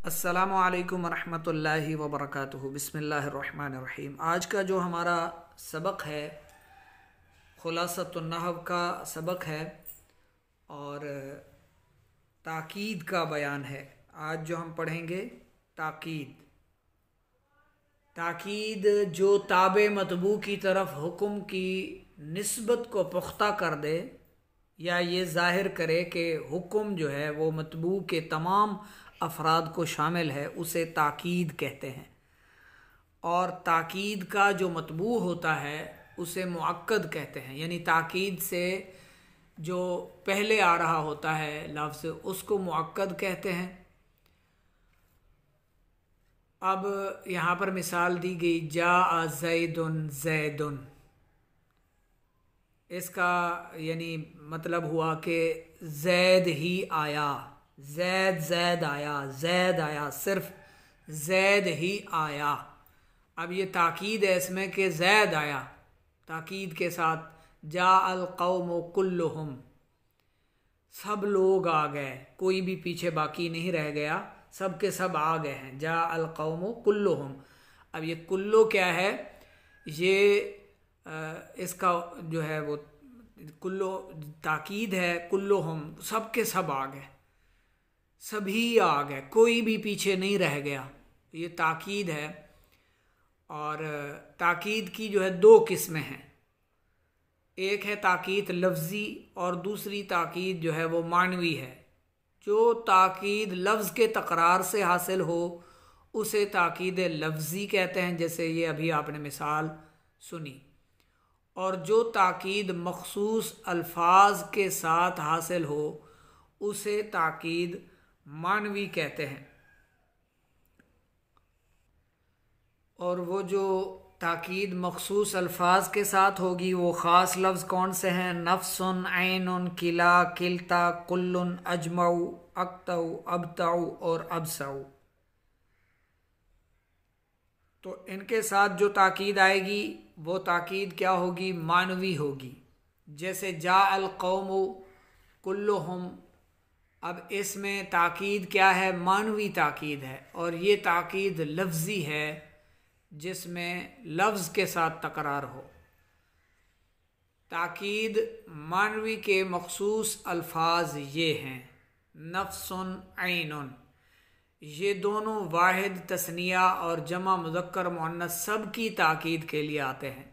अस्सलामु अलैकुम वरहमतुल्लाहि वबरकातुहु। बिस्मिल्लाहिर्रहमानिर्रहीम। आज का जो हमारा सबक है खुलासतुन नहव का सबक है और ताकीद का बयान है। आज जो हम पढ़ेंगे ताकीद। ताकीद जो ताबे मतबू की तरफ हुक्म की निस्बत को पुख्ता कर दे या ये ज़ाहिर करे कि हुक्म जो है वो मतबू के तमाम अफराद को शामिल है, उसे ताकीद कहते हैं। और ताकीद का जो मतबू होता है उसे मुअक्कद कहते हैं। यानी ताकीद से जो पहले आ रहा होता है लफ्ज़, उसको मुअक्कद कहते हैं। अब यहाँ पर मिसाल दी गई, जा ज़ैदुन ज़ैदुन। इसका यानी मतलब हुआ कि ज़ैद ही आया, ज़ैद आया, ज़ैद आया, सिर्फ ज़ैद ही आया। अब ये ताकीद है इसमें कि ज़ैद आया, ताकीद के साथ जा अल कौम कुल्लुहुम, सब लोग आ गए, कोई भी पीछे बाकी नहीं रह गया, सब के सब आ गए हैं। जा अल कौम कुल्लुहुम। अब ये कुल्लो क्या है, ये इसका जो है वो कुल्लो ताकीद है। कुल्लुहुम सब के सब आ गए, सभी आ गए, कोई भी पीछे नहीं रह गया, ये ताकीद है। और ताकीद की जो है दो किस्में हैं, एक है ताकीद लफ्ज़ी और दूसरी ताकीद जो है वो मानवी है। जो ताकीद लफ्ज़ के तकरार से हासिल हो उसे ताकीद लफ्ज़ी कहते हैं, जैसे ये अभी आपने मिसाल सुनी। और जो ताकीद मखसूस अल्फाज के साथ हासिल हो उसे ताकीद मानवी कहते हैं। और वो जो ताकीद मखसूस अल्फाज के साथ होगी वो ख़ास लफ्ज़ कौन से हैं? नफ्सुन, ऐनुन, किला, किल्ता, कुल्लुन, अजमऊ, अक्तऊ, अबताऊ और अबसाऊ। तो इनके साथ जो ताकीद आएगी वो ताकीद क्या होगी? मानवी होगी। जैसे जा अल कौमु कुल्लुहुम, अब इसमें ताकीद क्या है? मानवी ताकीद है। और ये ताकीद लफ्ज़ी है जिसमें लफ्ज़ के साथ तकरार हो। ताकीद मानवी के मखसूस अल्फाज ये हैं, नफ्सुन, ऐनुन। ये दोनों वाहिद तस्निया और जमा मुज़क्कर मुअन्नस सब की ताकीद के लिए आते हैं।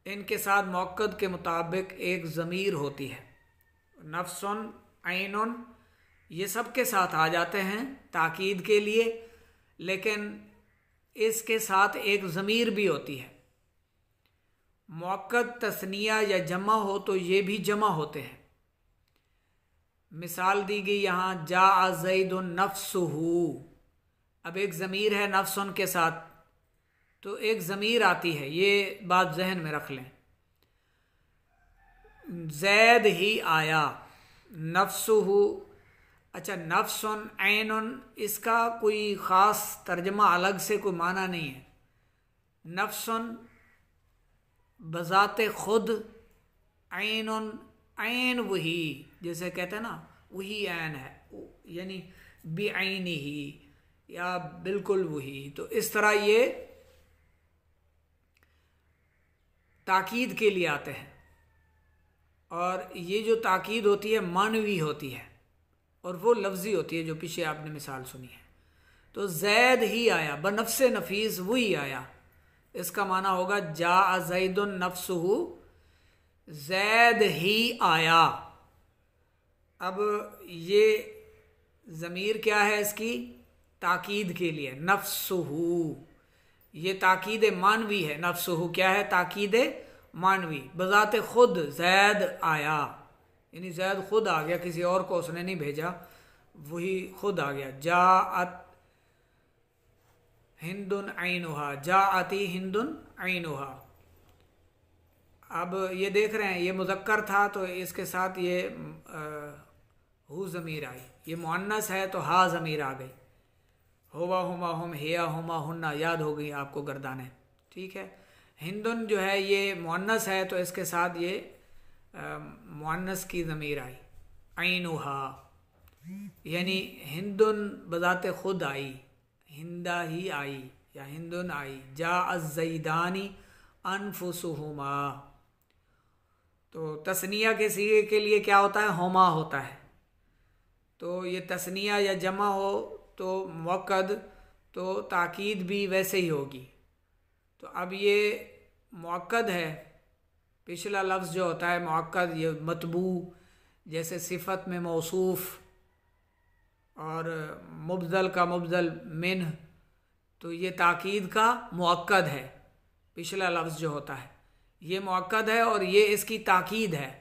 इनके साथ मुअक्कद के मुताबिक एक ज़मीर होती है। नफ्सुन, ऐनुन ये सब के साथ आ जाते हैं ताकीद के लिए, लेकिन इसके साथ एक ज़मीर भी होती है। मुअक्कद तस्निया या जमा हो तो ये भी जमा होते हैं। मिसाल दी गई यहाँ, जा ज़ैदुन नफ्सुहु। अब एक ज़मीर है नफ्सुन के साथ, तो एक ज़मीर आती है, ये बात जहन में रख लें। ज़ैद ही आया, नफ्सुहु। अच्छा, नफ्सुन, ऐनुन इसका कोई ख़ास तर्जमा अलग से कोई माना नहीं है। नफ्सुन बज़ाते खुद, ऐनुन, ऐन वही, जैसे कहते हैं ना वही ऐन है, यानी बेऐनी ही या बिल्कुल वही। तो इस तरह ये ताकीद के लिए आते हैं। और ये जो ताकीद होती है मानवी होती है और वो लफ्ज़ी होती है जो पीछे आपने मिसाल सुनी है। तो ज़ैद ही आया, बनफ्से नफीस वही आया, इसका माना होगा जा ज़ैदुन नफ्सुहु, ज़ैद ही आया। अब ये ज़मीर क्या है इसकी? ताकीद के लिए नफ्सुहु, ये ताकीद मानवी है। नफ्सुहु क्या है? ताकीद मानवी। बज़ाते खुद ज़ैद आया, यानी ज़ैद खुद आ गया, किसी और को उसने नहीं भेजा, वही खुद आ गया। जाअत हिंदुन ऐनुहा, जाअती हिंदुन ऐनुहा। अब ये देख रहे हैं ये मुज़क्कर था तो इसके साथ ये हु ज़मीर आई, ये मुअन्नस है तो हा ज़मीर आ गई। हुवा, हुमा, हुम, हिया, हुमा, हुन्ना याद हो गई आपको गर्दाने, ठीक है। हिंदुन जो है ये मुअन्नस है तो इसके साथ ये मुअन्नस की ज़मीर आई, ऐनुहा। यानी हिंदुन बजाते खुद आई, हिंदा ही आई या हिंदुन आई। जा अज़्ज़ैदानी अनफुसुहुमा, तो तस्निया के सीगे के लिए क्या होता है? होमा होता है। तो ये तस्निया या जमा हो तो मुअक्कद, तो ताकीद भी वैसे ही होगी। तो अब ये मुअक्कद है, पिछला लफ्ज़ जो होता है मुअक्कद, ये मतबू, जैसे सिफत में मौसूफ और मुबदल का मुबदल मिन, तो ये ताकीद का मुअक्कद है। पिछला लफ्ज़ जो होता है ये मुअक्कद है और ये इसकी ताकीद है।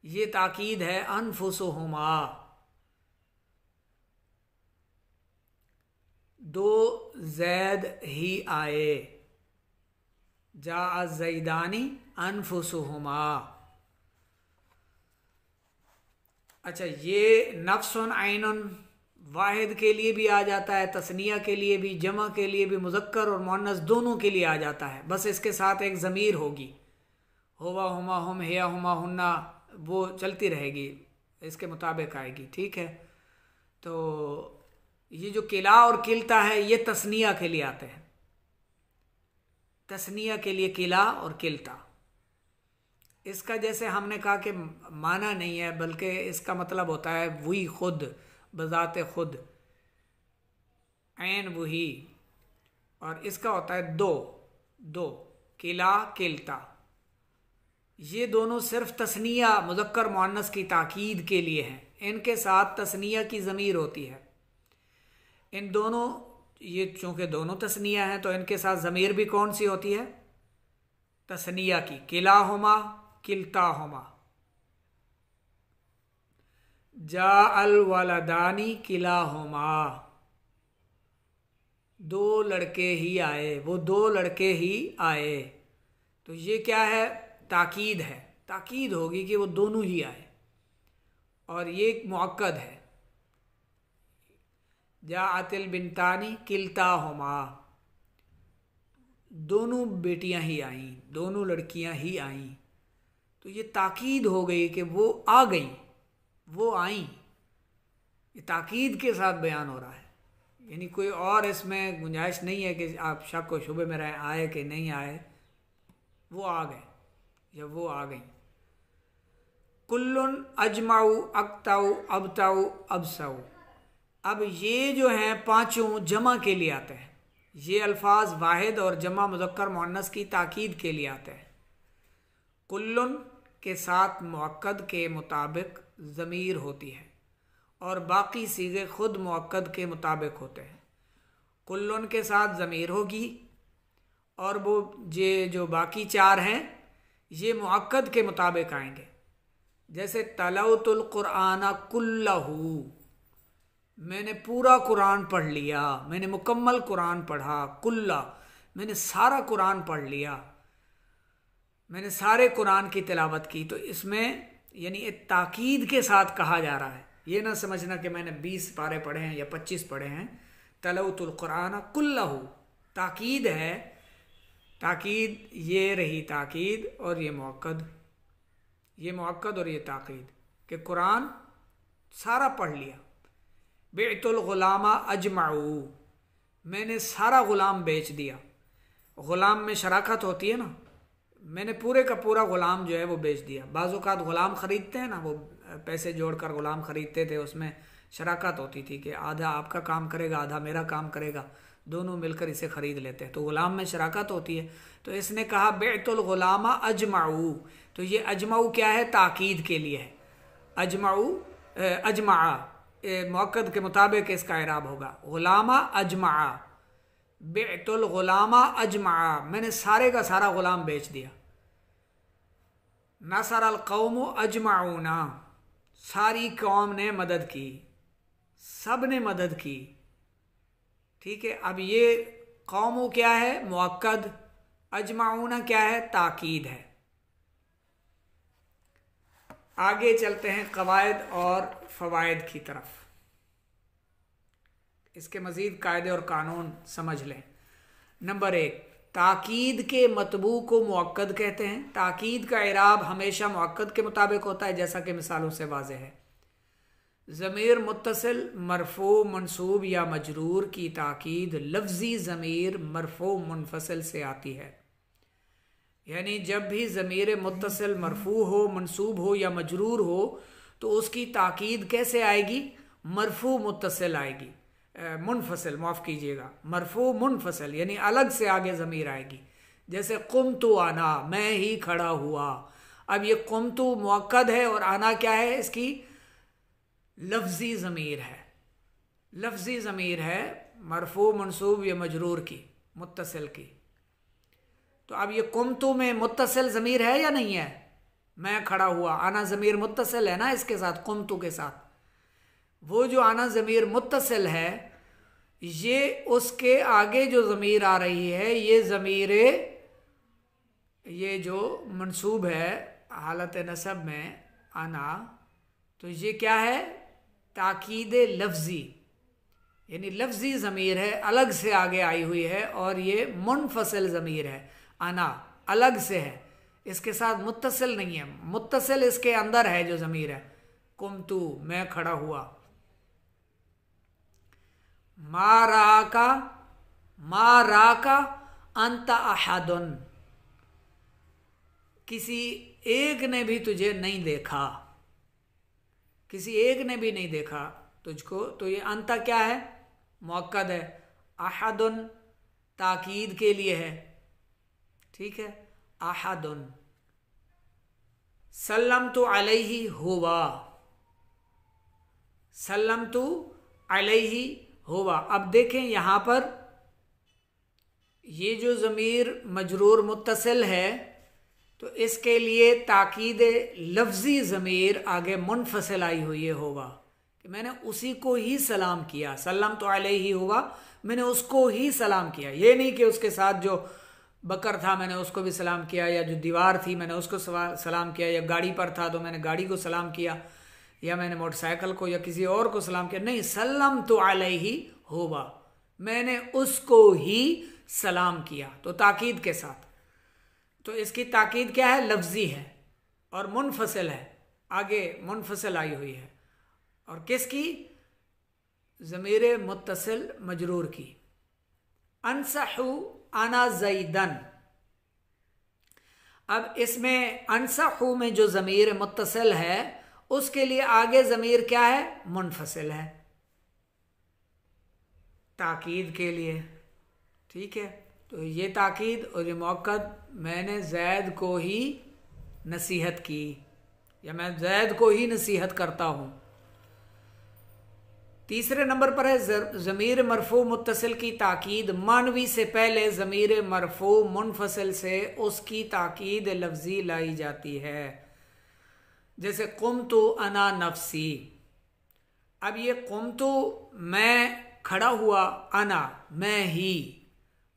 ये ताकीद है अनफुसुहुमा, दो जैद ही आए। जा ज़ैदानी अनफुसुहुमा। अच्छा, ये नफ्सुन आइनुन वाहिद के लिए भी आ जाता है, तस्निया के लिए भी, जमा के लिए भी, मुज़क्कर और मुअन्नस दोनों के लिए आ जाता है। बस इसके साथ एक ज़मीर होगी, हुवा हुमा हुम हिया हुमा हुन्ना, वो चलती रहेगी, इसके मुताबिक आएगी। ठीक है। तो ये जो किला और किलता है ये तस्निया के लिए आते हैं, तस्निया के लिए किला और किलता। इसका जैसे हमने कहा कि माना नहीं है, बल्कि इसका मतलब होता है वही खुद, बजाते खुद, ऐन वही। और इसका होता है दो, दो, किला किलता। ये दोनों सिर्फ तस्निया मुज़क्कर मुअन्नस की ताकीद के लिए हैं, इनके साथ तस्निया की ज़मीर होती है। इन दोनों, ये चूँकि दोनों तस्निया हैं तो इनके साथ ज़मीर भी कौन सी होती है? तस्निया की, किलाहुमा किल्ताहुमा। जा अल वलदानी किलाहुमा, दो लड़के ही आए, वो दो लड़के ही आए। तो ये क्या है? ताकीद है, ताकीद होगी कि वो दोनों ही आए, और ये एक मुअक्कद है। जा आतिल बिनतानी किल्ताहुमा, दोनों बेटियां ही आईं, दोनों लड़कियां ही आईं। तो ये ताकीद हो गई कि वो आ गई, वो आईं। ये ताकीद के साथ बयान हो रहा है, यानी कोई और इसमें गुंजाइश नहीं है कि आप शक व शुबे में रहें आए कि नहीं आए। वो आ गए या वो आ गई। कुल्लुन अजमाऊ अक्ताऊ अबताऊ अबसाऊ। अब ये जो हैं पांचों जमा के लिए आते हैं, ये अल्फाज वाहिद और जमा मुज़क्कर मुअन्नस की ताकीद के लिए आते हैं। कुल्लुन के साथ मुअक्कद के मुताबिक ज़मीर होती है और बाकी सीगे खुद मुअक्कद के मुताबिक होते हैं। कुल्लुन के साथ ज़मीर होगी और वो ये जो बाकी चार हैं ये मुअक्कद के मुताबिक आएंगे। जैसे तलौतुल कुराना कुल्लहू, मैंने पूरा कुरान पढ़ लिया, मैंने मुकम्मल कुरान पढ़ा। कुल्ला, मैंने सारा कुरान पढ़ लिया, मैंने सारे कुरान की तिलावत की। तो इसमें यानी ताकीद के साथ कहा जा रहा है, ये ना समझना कि मैंने 20 पारे पढ़े हैं या 25 पढ़े हैं। तलौतुल कुरान कुल्लहू, ताकीद है, ताकीद ये रही ताकीद, और ये मुअक्कद, ये मुअक्कद और ये ताकीद कि कुरान सारा पढ़ लिया। बेतुल गुलामा अजमाऊ, मैंने सारा गुलाम बेच दिया। गुलाम में शराकत होती है ना, मैंने पूरे का पूरा गुलाम जो है वो बेच दिया। बाज़-औक़ात गुलाम ख़रीदते हैं ना, वो पैसे जोड़कर गुलाम ख़रीदते थे, उसमें शराकत होती थी कि आधा आपका काम करेगा आधा मेरा काम करेगा, दोनों मिलकर इसे ख़रीद लेते हैं, तो गुलाम में शराकत होती है। तो इसने कहा बेतुल गुलामा अजमाऊ, तो ये अजमाऊ क्या है? ताकीद के लिए है। अजमाऊ अजमा मुअक्कद के मुताबिक इसका इराब होगा। गुलामा अजमा, बेतुल गुलामा अजमा, मैंने सारे का सारा गुलाम बेच दिया। नसर अल कौम अजमाऊना, सारी कौम ने मदद की, सब ने मदद की। ठीक है। अब ये कौम क्या है? मुअक्कद। अजमाऊना क्या है? ताकीद है। आगे चलते हैं कवायद और फ़वाइद की तरफ। इसके मज़ीद कायदे और कानून समझ लें। नंबर 1, ताकीद के मतबू को मुअक्कद कहते हैं। ताकीद का इराब हमेशा मुअक्कद के मुताबिक होता है, जैसा कि मिसालों से वाज़ेह है। ज़मीर मुत्तसिल मरफू मंसूब या मजरूर की ताकीद लफ्ज़ी ज़मीर मरफू मुनफसिल से आती है। यानी जब भी ज़मीर मुत्तसिल मरफू हो, मंसूब हो या मजरूर हो तो उसकी ताकीद कैसे आएगी? मरफू मुत्तसिल आएगी, मुनफसिल, माफ़ कीजिएगा, मरफू मुनफसिल, यानी अलग से आगे ज़मीर आएगी। जैसे कुमतु आना, मैं ही खड़ा हुआ। अब ये कुमतु मुअक्कद है और आना क्या है? इसकी लफ्ज़ी ज़मीर है, लफ्ज़ी ज़मीर है मरफू मंसूब या मजरूर की, मुत्तसिल की। तो अब ये कुमतु में मुत्तसिल ज़मीर है या नहीं है? मैं खड़ा हुआ, आना ज़मीर मुत्तसिल है ना इसके साथ, कुमतु के साथ। वो जो आना ज़मीर मुत्तसिल है, ये उसके आगे जो ज़मीर आ रही है, ये ज़मीर, ये जो मंसूब है हालत नसब में आना, तो ये क्या है? ताकीद लफ्ज़ी, यानी लफ्ज़ी ज़मीर है, अलग से आगे आई हुई है और ये मुनफसिल ज़मीर है। आना अलग से है, इसके साथ मुत्तसिल नहीं है, मुत्तसिल इसके अंदर है जो ज़मीर है। कुमतु, मैं खड़ा हुआ। माराका, माराका अंत अहदुन, किसी एक ने भी तुझे नहीं देखा, किसी एक ने भी नहीं देखा तुझको। तो ये अंता क्या है? मुअक्कद है। अहदुन ताकीद के लिए है, ठीक है, अहदुन। सल्लमतु अलैहि हुवा, सल्लमतु अलैहि हुवा। अब देखें यहाँ पर ये जो ज़मीर मजरूर मुत्तसिल है, तो इसके लिए ताकीद लफ्ज़ी ज़मीर आगे मुनफसिल आई हुई है होगा, कि मैंने उसी को ही सलाम किया। सल्लम तो अलैहि हुआ, मैंने उसको ही सलाम किया। ये नहीं कि उसके साथ जो बकर था मैंने उसको भी सलाम किया, या जो दीवार थी मैंने उसको सलाम किया, या गाड़ी पर था तो मैंने गाड़ी को सलाम किया, या मैंने मोटरसाइकिल को या किसी और को सलाम किया। नहीं, सल्लम तो अलैहि हुआ, मैंने उसको ही सलाम किया, तो ताकीद के साथ। तो इसकी ताकीद क्या है? लफ्ज़ी है और मुनफसिल है, आगे मुनफसिल आई हुई है। और किसकी? ज़मीर मुत्तसिल मजरूर की। अनसहु अना ज़ैदन। अब इसमें अनसहु में जो ज़मीर मुत्तसिल है उसके लिए आगे ज़मीर क्या है? मुनफसिल है, ताकीद के लिए, ठीक है। तो ये ताकीद और ये मुअक्कद, मैंने ज़ैद को ही नसीहत की, या मैं ज़ैद को ही नसीहत करता हूँ। तीसरे नंबर पर है ज़मीर मरफू मुत्तसिल की ताकीद मानवी से पहले ज़मीर मरफू मुनफसिल से उसकी ताकीद लफ्ज़ी लाई जाती है। जैसे कुमतु अना नफ्सी। अब ये कुमतु मैं खड़ा हुआ, अना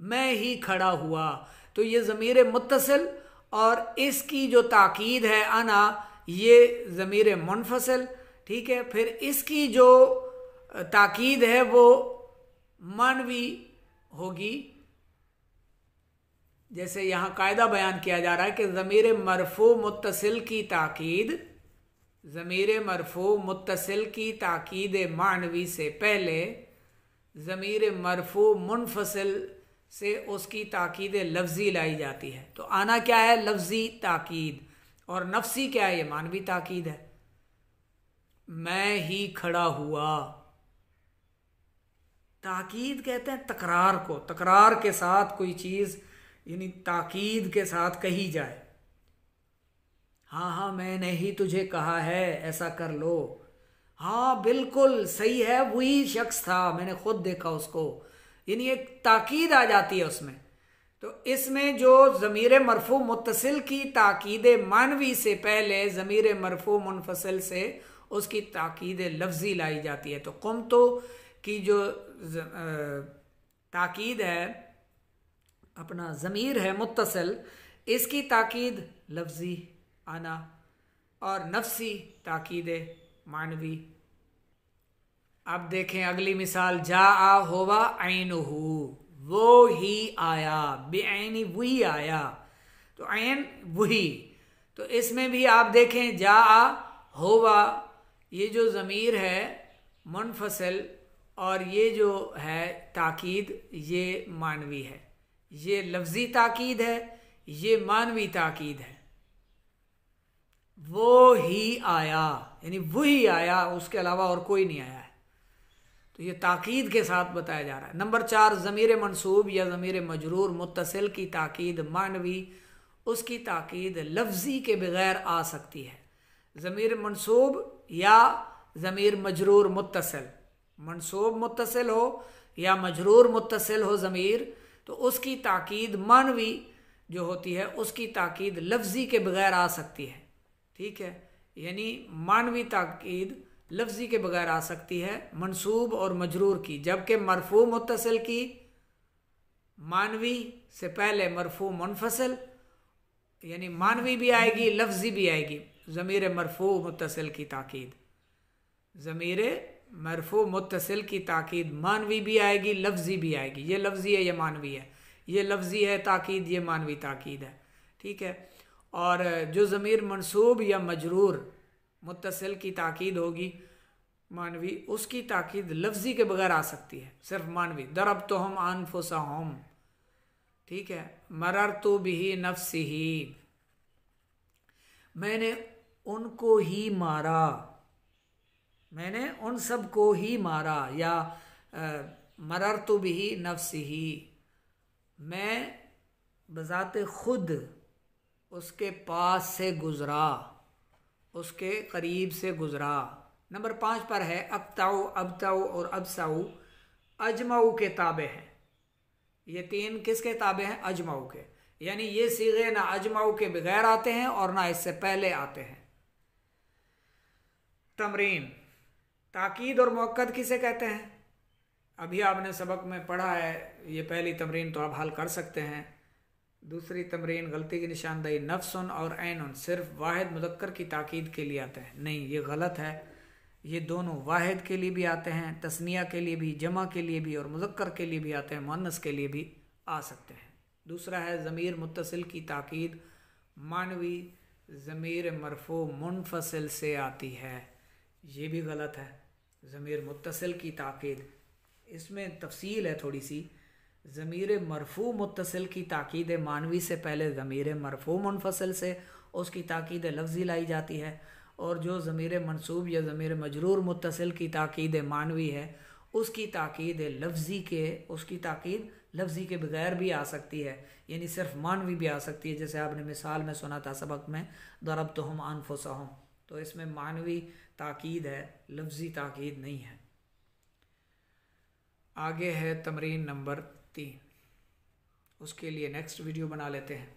मैं ही खड़ा हुआ, तो ये ज़मीर मुत्तसिल और इसकी जो ताकीद है अना, ये ज़मीर मुनफसिल, ठीक है। फिर इसकी जो ताकीद है वो मानवी होगी। जैसे यहाँ कायदा बयान किया जा रहा है कि ज़मीर मरफू मुत्तसिल की ताकीद, ज़मीर मरफू मुत्तसिल की ताकीद मानवी से पहले ज़मीर मरफू मुनफसिल से उसकी ताकीद लफ्ज़ी लाई जाती है। तो आना क्या है? लफ्ज़ी ताकीद। और नफ्सी क्या है? ये मानवी ताकीद है। मैं ही खड़ा हुआ। ताकीद कहते हैं तकरार को, तकरार के साथ कोई चीज़ यानी ताकीद के साथ कही जाए। हाँ मैंने ही तुझे कहा है ऐसा कर लो, हाँ बिल्कुल सही है, वही शख्स था, मैंने खुद देखा उसको, यानी एक ताकीद आ जाती है उसमें। तो इसमें जो ज़मीर मरफू मुत्तसिल की ताकीद मानवी से पहले ज़मीर मरफू मुनफसिल से उसकी ताकीद लफ्ज़ी लाई जाती है। तो कुमतु की जो ताकीद है, अपना ज़मीर है मुत्तसिल, इसकी ताकीद लफ्ज़ी आना, और नफ्सी ताकीद मानवी। अब देखें अगली मिसाल, जा आ होवा ऐनुहु, वो ही आया, बेऐनी वही आया, तो ऐन वही। तो इसमें भी आप देखें जा आ होवा, ये जो ज़मीर है मुनफसिल और ये जो है ताकीद, ये मानवी है। ये लफ्ज़ी ताकीद है, ये मानवी ताकीद है। वो ही आया, यानी वही आया, उसके अलावा और कोई नहीं आया है। तो ये ताकीद के साथ बताया जा रहा है। नंबर 4, ज़मीर मंसूब या ज़मीर मजरूर मुत्तसिल की ताकीद मानवी, उसकी ताकीद लफ्ज़ी के बगैर आ सकती है। ज़मीर मंसूब या ज़मीर मजरूर मुत्तसिल, मंसूब मुत्तसिल हो या मजरूर मुत्तसिल हो ज़मीर, तो उसकी ताकीद मानवी जो होती है उसकी ताकीद लफ्ज़ी के बगैर आ सकती है। ठीक है, यानी मानवी ताकीद लफ्ज़ी के बगैर आ सकती है मंसूब और मजरूर की, जबकि मरफू मुत्तसिल की मानवी से पहले मरफू मुनफसिल, यानी मानवी भी आएगी लफ्ज़ी भी आएगी। ज़मीर मरफू मुत्तसिल की ताकीद, ज़मीर मरफू मुत्तसिल की ताकीद मानवी भी आएगी लफ्ज़ी भी आएगी। ये लफ्ज़ी है, ये मानवी है, ये लफ्ज़ी है ताकीद, ये मानवी ताकीद है। ठीक है, और जो ज़मीर मंसूब या मजरूर मुत्तसिल की ताकीद होगी मानवी, उसकी ताकीद लफ्ज़ी के बगैर आ सकती है, सिर्फ मानवी। दरबतुहुम अनफुसहुम, ठीक है, मररतु बिही नफ्सिही, मैंने उनको ही मारा, मैंने उन सब को ही मारा, या मररतु बिही नफ्सिही, मैं बज़ाते खुद उसके पास से गुज़रा, उसके करीब से गुज़रा। नंबर 5 पर है अक्ताऊ, अबताऊ और अबसाऊ अजमाऊ के ताबे हैं। ये 3 किसके ताबे हैं? अजमाऊ के, यानी ये सीगे ना अजमाऊ के बगैर आते हैं और ना इससे पहले आते हैं। तमरीन, ताकीद और मुअक्कद किसे कहते हैं? अभी आपने सबक में पढ़ा है, ये पहली तमरीन तो आप हल कर सकते हैं। दूसरी तमरीन, गलती की निशानदेही, नफ्सुन और ऐनुन सिर्फ वाहिद मुज़क्कर की ताकीद के लिए आते हैं। नहीं, ये गलत है। ये दोनों वाहिद के लिए भी आते हैं, तस्निया के लिए भी, जमा के लिए भी और मुज़क्कर के लिए भी आते हैं, मुअन्नस के लिए भी आ सकते हैं। दूसरा है ज़मीर मुत्तसिल की ताकीद मानवी ज़मीर मरफू मुनफसिल से आती है। ये भी गलत है। ज़मीर मुत्तसिल की ताकीद, इसमें तफसील है थोड़ी सी। ज़मीर मरफू मुत्तसिल की ताकीद मानवी से पहले ज़मीर मरफू मुनफसिल से उसकी ताकीद लफ्ज़ी लाई जाती है, और जो ज़मीर मंसूब या ज़मीर मजरूर मुत्तसिल की ताकीद मानवी है उसकी ताकीद लफ्ज़ी के, उसकी ताकीद लफ्ज़ी के बगैर भी आ सकती है, यानी सिर्फ मानवी भी आ सकती है। जैसे आपने मिसाल में सुना था सबक में, दरबतुहुम अनफुसहुम, तो इसमें मानवी ताकीद है, लफ्ज़ी ताकीद नहीं है। आगे है तमरीन नंबर 3, उसके लिए नेक्स्ट वीडियो बना लेते हैं।